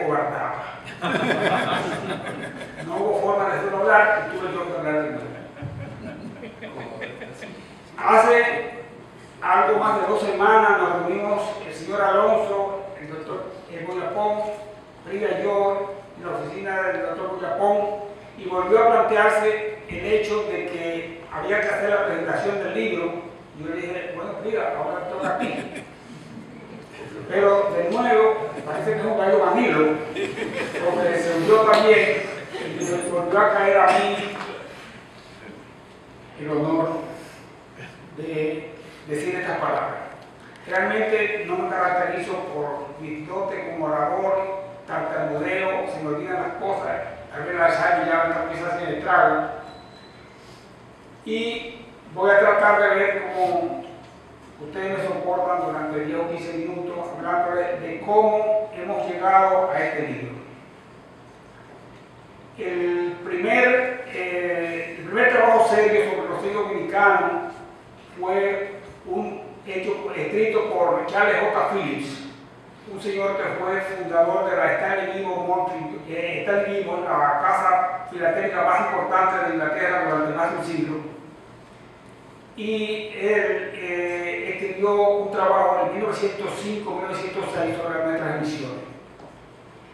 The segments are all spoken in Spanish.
acobardaba. No hubo forma de hacerlo hablar y tuve yo que hablar de nuevo. Hace algo más de 2 semanas nos reunimos el señor Alonso, el doctor Boyapón, Frida y yo, en la oficina del doctor Boyapón, y volvió a plantearse el hecho de que había que hacer la presentación del libro. Yo le dije, bueno, Frida, ahora toca a ti. Pero de nuevo, parece que es un gallo manilo, porque se hundió también y me volvió a caer a mí el honor de decir estas palabras. Realmente no me caracterizo por mi dote como orador, tartamudeo, se me olvidan las cosas, tal vez la Alzheimer ya me empieza a hacer el trago. Y voy a tratar de ver cómo ustedes me soportan durante 10 o 15 minutos hablando de cómo hemos llegado a este libro. El primer trabajo serio sobre los sellos dominicanos fue un hecho escrito por Charles J. Phillips, un señor que fue fundador de la Stanley Gibbons, la casa filatélica más importante de Inglaterra durante más de un siglo. Y él escribió un trabajo en 1905-1906 sobre las transmisiones.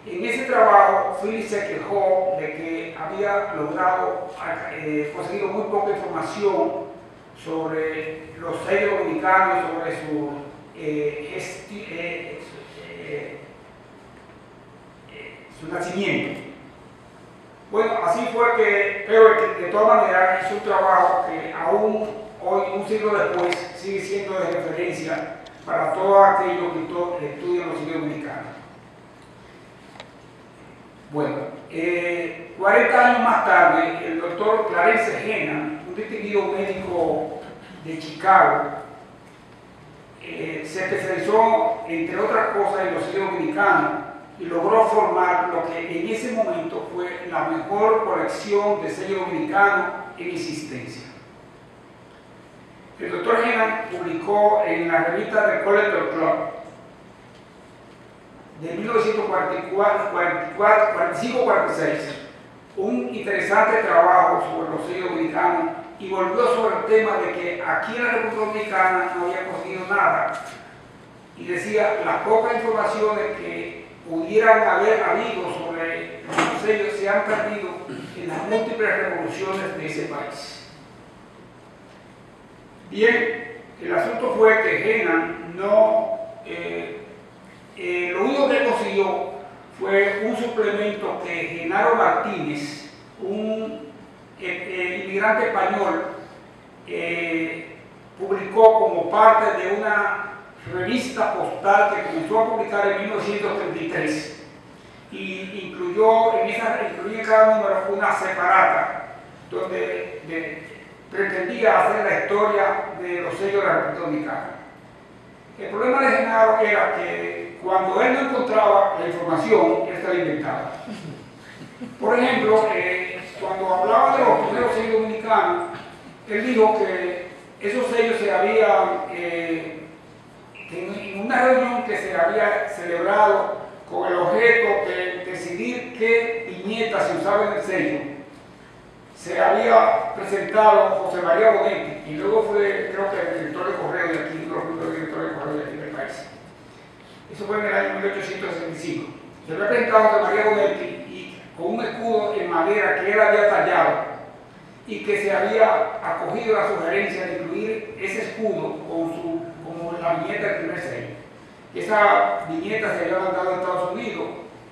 En ese trabajo, Phillips se quejó de que había logrado, conseguido muy poca información sobre los sellos dominicanos, sobre su nacimiento. Bueno, así fue que, pero de todas maneras hizo un trabajo que aún hoy, un siglo después, sigue siendo de referencia para todos aquellos que estudian los sellos dominicanos. Bueno, 40 años más tarde, el doctor Clarence Hennam, un distinguido médico de Chicago, se especializó, entre otras cosas, en los sellos dominicanos y logró formar lo que en ese momento fue la mejor colección de sellos dominicanos en existencia. El doctor Hennam publicó en la revista del Collector Club de 1945-46 un interesante trabajo sobre los sellos dominicanos y volvió sobre el tema de que aquí en la República Dominicana no había conseguido nada y decía las pocas informaciones que pudieran haber habido sobre los sellos se han perdido en las múltiples revoluciones de ese país. Bien, el asunto fue que Hennam no, lo único que consiguió fue un suplemento que Genaro Martínez, un inmigrante español, publicó como parte de una revista postal que comenzó a publicar en 1933 y incluyó en cada número una separata donde pretendía hacer la historia de los sellos de la República Dominicana. El problema de Genaro era que cuando él no encontraba la información, él se la inventaba. Por ejemplo, cuando hablaba de los primeros sellos dominicanos, él dijo que esos sellos se habían, en una reunión que se había celebrado con el objeto de decidir qué viñeta se usaba en el sello, se había presentado José María Bonetti, y luego fue, creo que el director de correo de aquí, uno de los primeros directores de correo de aquí del país. Eso fue en el año 1865. Se había presentado José María Bonetti y con un escudo en madera que él había tallado y que se había acogido a la sugerencia de incluir ese escudo como la viñeta del primer sello. Esa viñeta se había mandado a Estados Unidos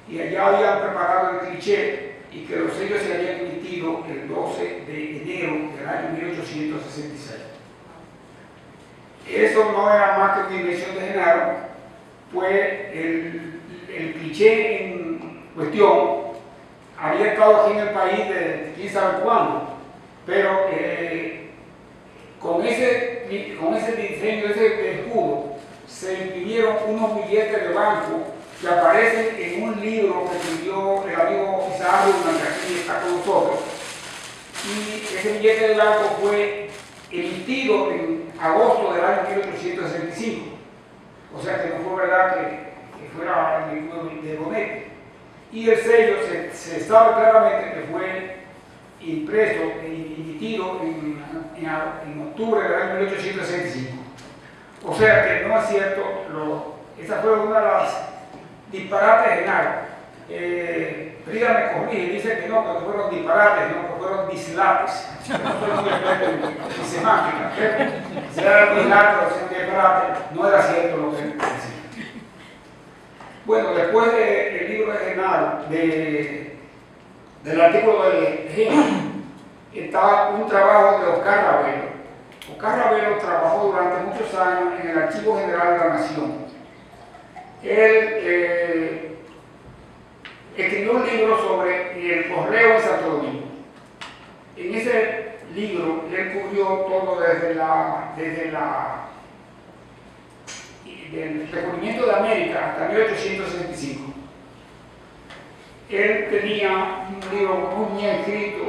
y allá habían preparado el cliché y que los sellos se habían emitido el 12 de enero del año 1866. Eso no era más que una invención de Genaro, pues el cliché en cuestión había estado aquí en el país de quién sabe cuándo, pero con ese diseño, ese escudo, se imprimieron unos billetes de banco que aparecen en un libro que escribió el amigo Isaac Rubman, que aquí está con nosotros, y ese billete de banco fue emitido en agosto del año 1865, o sea que no fue verdad que fuera el libro de Bonetti. y el sello se sabe claramente que fue impreso y emitido en octubre del año 1865. O sea que no es cierto, esa fue una de las disparates de Genaro. Frida me corrige, dice que no fueron disparates, no, que fueron dislates. No soy muy experto en semántica, pero si era dislate o si era disparate, no era cierto lo que decía. Bueno, después del libro de Genaro, del artículo de Genaro, está un trabajo de Oscar Ravelo. Oscar Ravelo trabajó durante muchos años en el Archivo General de la Nación. Él escribió un libro sobre el correo de Santo Domingo. En ese libro él cubrió todo desde el descubrimiento de América hasta 1865. Él tenía un libro muy bien escrito.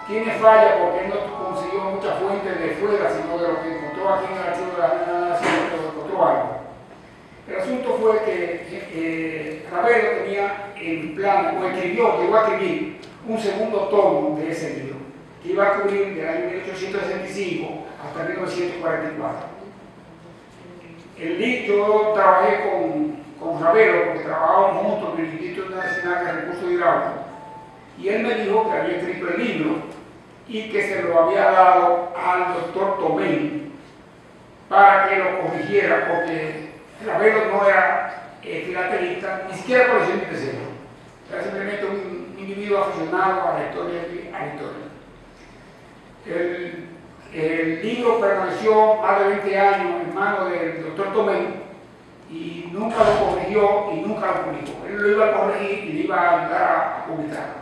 Tiene falla porque él no consiguió muchas fuentes de fuera, sino de lo que encontró aquí en el Archivo de la Nación, pero encontró algo. El asunto fue que Ravelo tenía en plan, llegó a escribir un segundo tomo de ese libro, que iba a cubrir del año 1865 hasta 1944. Yo trabajé con Ravelo, porque trabajábamos juntos en el Instituto Nacional de Recursos Hidráulicos, y él me dijo que había escrito el libro y que se lo había dado al doctor Tomé para que lo corrigiera, porque Ravelo no era filatelista, ni siquiera coleccionista de sellos. Era simplemente un individuo aficionado a la historia. El libro permaneció más de 20 años en manos del doctor Tomé y nunca lo corrigió y nunca lo publicó. Él lo iba a corregir y le iba a ayudar a publicarlo.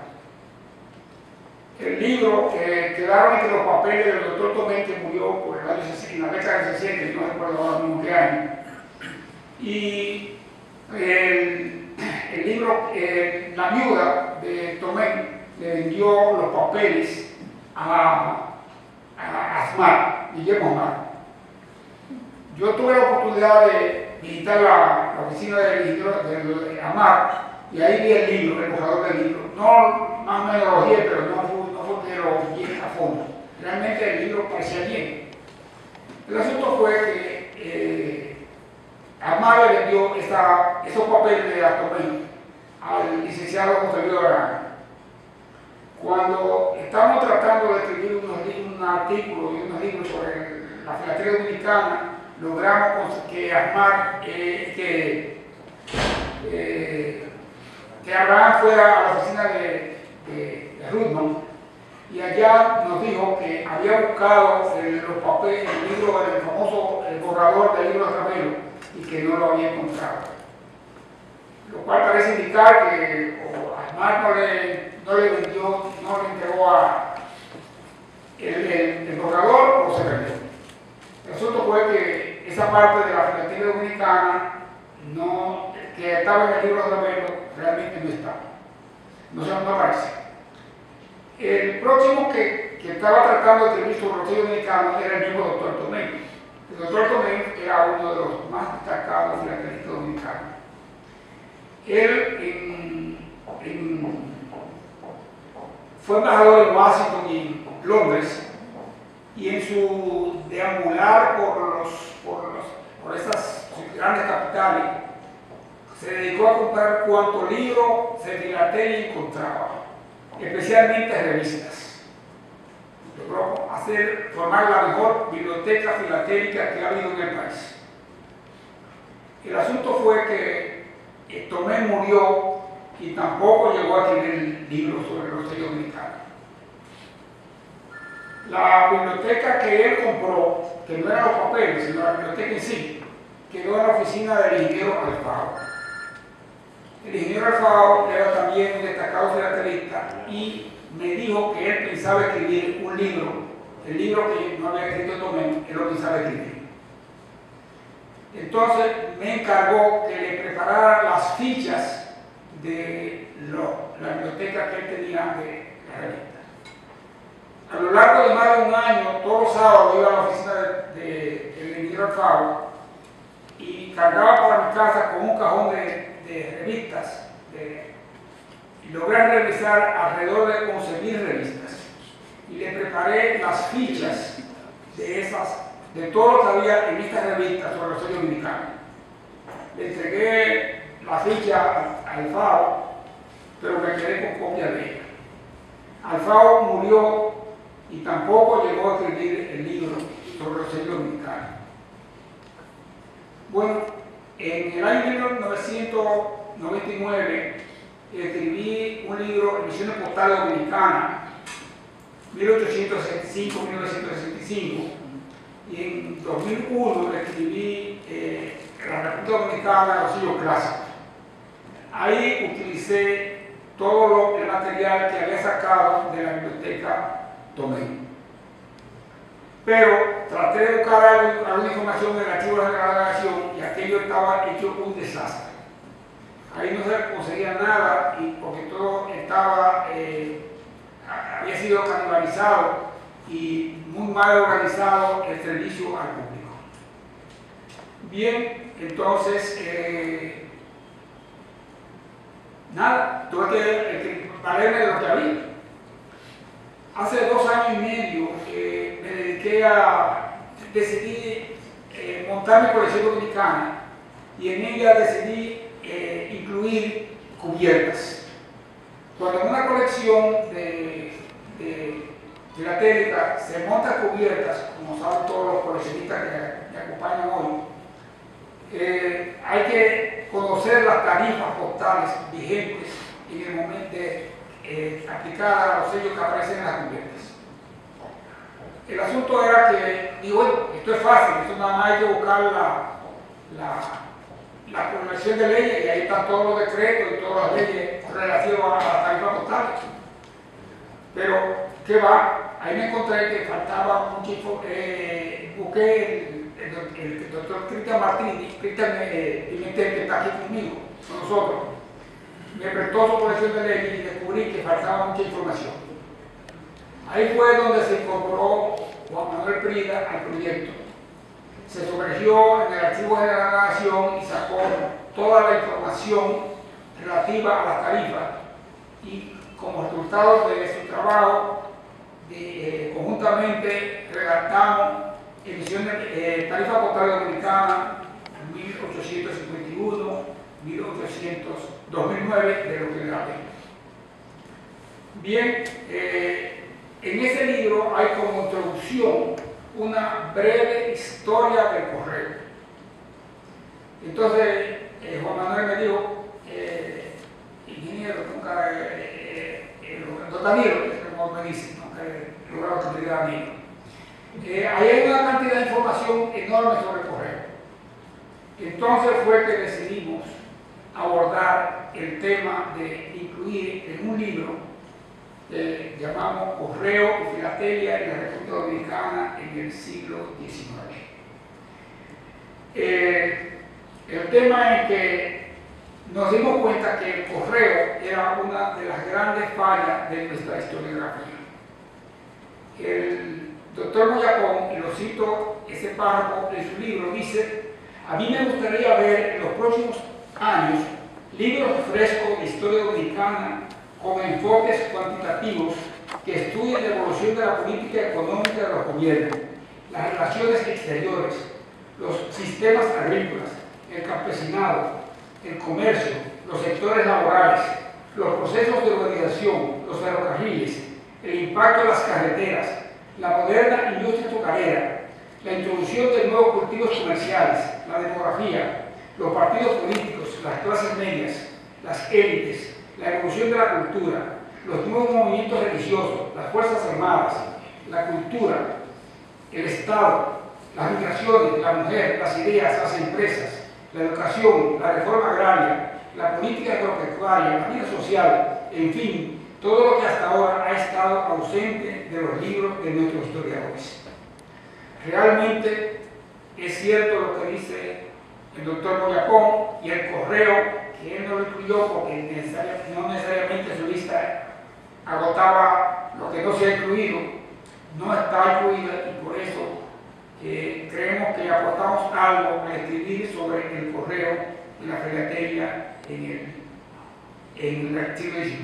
El libro quedaron entre los papeles del doctor Tomé, que murió por el año 60, en la década del 60, no recuerdo ahora mismo qué año. Y el libro, la viuda de Tomé le vendió los papeles a Asmar, Guillermo Asmar. Yo tuve la oportunidad de visitar la oficina del ingeniero de Asmar y ahí vi el libro, el borrador del libro. No más o menos lo oí, pero no fue que lo vi a fondo. Realmente el libro parecía bien. El asunto fue que Asmar le vendió esos papeles de Tomé al licenciado José Luis Arana. Cuando estábamos tratando de escribir un artículo y unos libros sobre la filatelia dominicana, logramos que Asmar, que Abraham fuera a la oficina de Rudman y allá nos dijo que había buscado los papeles, el libro, el famoso borrador del libro de Ravelo y que no lo había encontrado. Lo cual parece indicar que Asmar no le vendió, no le entregó el borrador o se vendió. El asunto fue que esa parte de la filatelia dominicana que estaba en el libro de Ravelo realmente no estaba. No aparece. El próximo que estaba tratando de escribir sobre el sello dominicano era el mismo doctor Tomé. El doctor Tomé era uno de los más destacados filatelistas dominicanos. Él fue embajador en Washington y en Londres, y en su deambular por estas grandes capitales se dedicó a comprar cuanto libro de filatelia encontraba, especialmente revistas. Logró formar la mejor biblioteca filatélica que ha habido en el país. El asunto fue que Tomé murió y tampoco llegó a escribir libros sobre los sellos dominicanos. La biblioteca que él compró, que no eran los papeles, sino la biblioteca en sí, quedó en la oficina del ingeniero Alfaro. El ingeniero Alfaro era también un destacado filatelista y me dijo que él pensaba escribir un libro, el libro que no había escrito Tomé, él lo pensaba escribir. Entonces me encargó que le preparara las fichas de la biblioteca que él tenía de la revista. A lo largo de más de un año, todos los sábados iba a la oficina del ingeniero Alfaro y cargaba para mi casa con un cajón de revistas logré revisar alrededor de 11.000 revistas y le preparé las fichas de todo lo que había en estas revistas sobre los sellos dominicanos. Le entregué la ficha a Alfaro, pero me quedé con copia de ella. Alfaro murió y tampoco llegó a escribir el libro sobre los sellos dominicanos. Bueno, en el año 1999 escribí un libro, Emisiones Postales Dominicanas, 1865-1965, y en 2001 escribí La República Dominicana, los sellos clásicos. Ahí utilicé todo el material que había sacado de la biblioteca Tomé. Pero traté de buscar alguna información en el archivo de la navegación y aquello estaba hecho un desastre. Ahí no se conseguía nada y porque todo estaba, había sido canibalizado y muy mal organizado el servicio al público. Bien, entonces, nada, tuve que valerme de lo que había. Hace 2 años y medio me dediqué a decidir montar mi colección dominicana y en ella decidí incluir cubiertas. Cuando en una colección de filatélica se montan cubiertas, como saben todos los coleccionistas que me acompañan hoy, hay que conocer las tarifas postales vigentes en el momento aplicadas a los sellos que aparecen en las cubiertas. El asunto era que, digo, bueno, esto es fácil, esto nada más hay que buscar la convención de leyes y ahí están todos los decretos y todas las leyes relativas a las tarifas postales. Pero, ¿qué va? Ahí me encontré que faltaba mucho, busqué el doctor Cristian Martínez, Cristian Pimentel, que está aquí conmigo, con nosotros, me prestó su colección de leyes y descubrí que faltaba mucha información. Ahí fue donde se incorporó Juan Manuel Prida al proyecto. Se sumergió en el archivo de la navegación y sacó toda la información relativa a las tarifas y como resultado de su trabajo conjuntamente redactamos tarifa postal dominicana 1851, 2009 de lo que le hablé. Bien, en ese libro hay como introducción una breve historia del correo. Entonces, Juan Manuel me dijo, ingeniero, nunca, don Danilo, como me dicen, nunca he logrado que me diga Danilo. Ahí hay una cantidad de información enorme sobre el correo. Entonces fue que decidimos abordar el tema de incluir en un libro que llamamos Correo y Filatelia en la República Dominicana en el siglo XIX. El tema es que nos dimos cuenta que el correo era una de las grandes fallas de nuestra historiografía. El doctor Moyapón, y lo cito ese párrafo en su libro, dice: a mí me gustaría ver en los próximos años libros frescos de historia dominicana con enfoques cuantitativos que estudien la evolución de la política económica de los gobiernos, las relaciones exteriores, los sistemas agrícolas, el campesinado, el comercio, los sectores laborales, los procesos de urbanización, los ferrocarriles, el impacto de las carreteras, la moderna industria azucarera, la introducción de nuevos cultivos comerciales, la demografía, los partidos políticos, las clases medias, las élites, la evolución de la cultura, los nuevos movimientos religiosos, las fuerzas armadas, la cultura, el Estado, las migraciones, la mujer, las ideas, las empresas, la educación, la reforma agraria, la política agropecuaria, la vida social, en fin, todo lo que hasta ahora ha estado ausente de los libros de nuestros historiadores. Realmente es cierto lo que dice el doctor Moyapón y el correo, que él no lo incluyó porque no necesariamente su lista agotaba lo que no se ha incluido, no está incluida y por eso creemos que aportamos algo a escribir sobre el correo y la filatelia en el siglo XIX.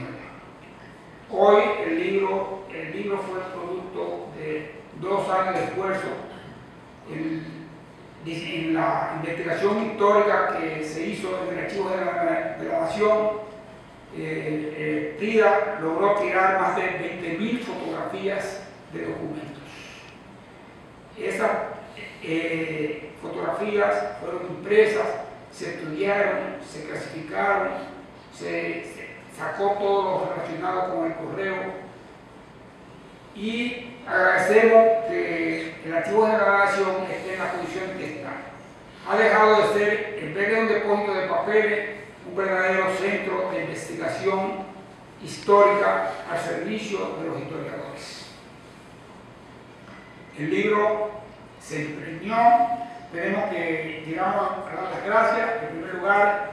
Hoy el libro fue el producto de 2 años de esfuerzo en la investigación histórica que se hizo en el archivo de la Nación. PRIDA logró tirar más de 20.000 fotografías de documentos. Esas fotografías fueron impresas, se estudiaron, se clasificaron, se sacó todo lo relacionado con el correo, y agradecemos que el Archivo de la Nación esté en la condición en que está. Ha dejado de ser, en vez de un depósito de papeles, un verdadero centro de investigación histórica al servicio de los historiadores. El libro se imprimió. Tenemos que, digamos, dar las gracias, en primer lugar,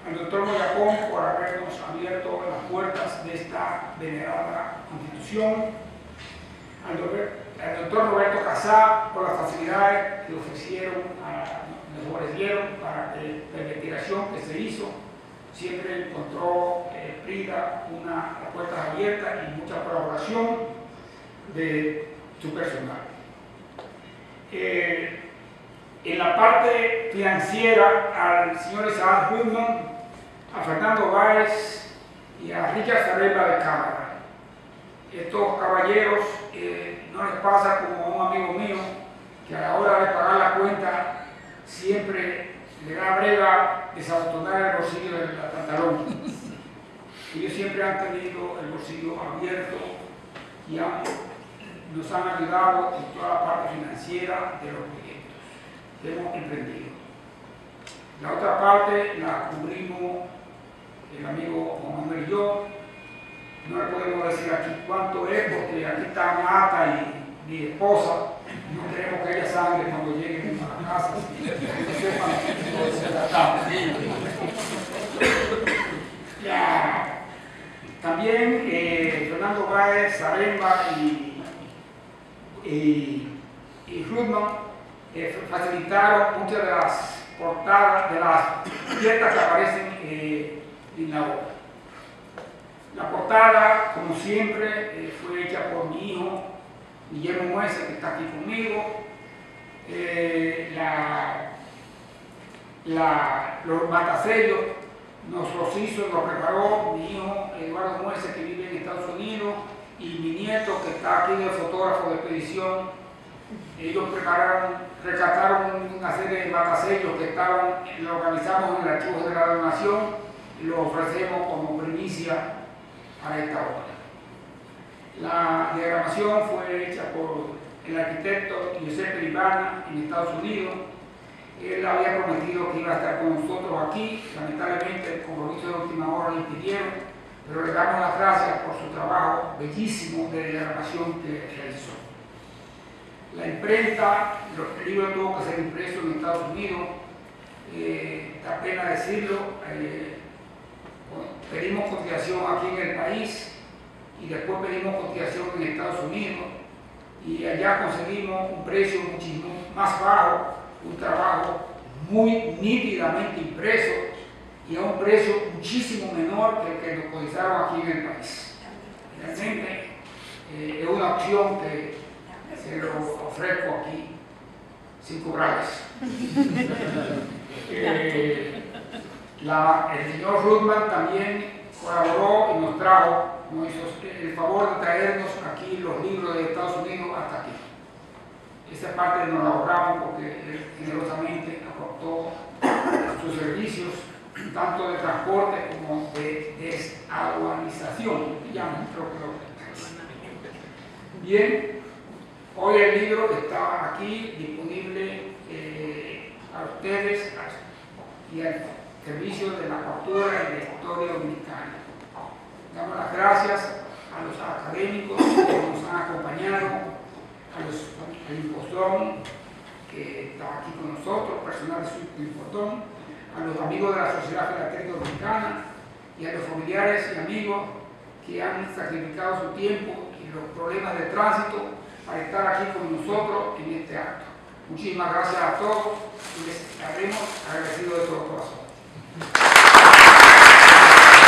al doctor Moyacón por habernos abierto las puertas de esta venerada institución, al doctor Roberto Casá por las facilidades que nos ofrecieron para que la investigación que se hizo. Siempre encontró PRIDA las puertas abiertas y mucha colaboración de su personal. En la parte financiera, al señor Isaac Goodman, a Fernando Báez y a Richard Zaremba de Cámara. Estos caballeros no les pasa como a un amigo mío, que a la hora de pagar la cuenta siempre le da brega desabotonar el bolsillo del pantalón. Ellos siempre han tenido el bolsillo abierto y nos han ayudado en toda la parte financiera de los proyectos que hemos emprendido. La otra parte la cubrimos el amigo Juan Manuel y yo. No le podemos decir aquí cuánto es, porque aquí está Mata y mi esposa. No queremos que ella sangre cuando lleguen a la casa. No sepan lo que se trataba. También Fernando Báez, Zaremba y Rudman facilitaron muchas de las portadas, de las piezas que aparecen en la obra. La portada, como siempre, fue hecha por mi hijo Guillermo Muesa, que está aquí conmigo. Los matasellos nos los hizo, los preparó mi hijo Eduardo Muesa, que vive en Estados Unidos, y mi nieto, que está aquí de fotógrafo de expedición. Ellos rescataron una serie de matasellos que lo organizamos en el Archivo de la Nación y lo ofrecemos como primicia para esta obra. La diagramación fue hecha por el arquitecto Giuseppe Libana en Estados Unidos. Él había prometido que iba a estar con nosotros aquí. Lamentablemente el compromiso de última hora lo impidieron, pero le damos las gracias por su trabajo bellísimo de diagramación que realizó. La imprenta, el libro tuvo que ser impreso en Estados Unidos. Da pena decirlo, pedimos cotización aquí en el país y después pedimos cotización en Estados Unidos, y allá conseguimos un precio muchísimo más bajo, un trabajo muy nítidamente impreso y a un precio muchísimo menor que el que nos cotizaron aquí en el país. Realmente es una opción que se lo ofrezco aquí sin cobrarles. El señor Rudman también colaboró y nos hizo el favor de traernos aquí los libros de Estados Unidos hasta aquí. Esa parte nos la ahorramos porque él generosamente aportó sus servicios, tanto de transporte como de desaduanización, que llaman, creo que lo. Bien, hoy el libro está aquí disponible a ustedes y al servicio de la cultura y de la historia dominicana. Damos las gracias a los académicos que nos han acompañado, al Impostón, que está aquí con nosotros, personal de Impostón, a los amigos de la Sociedad Filatélica Dominicana y a los familiares y amigos que han sacrificado su tiempo y los problemas de tránsito para estar aquí con nosotros en este acto. Muchísimas gracias a todos y les estaremos agradecidos de todo corazón.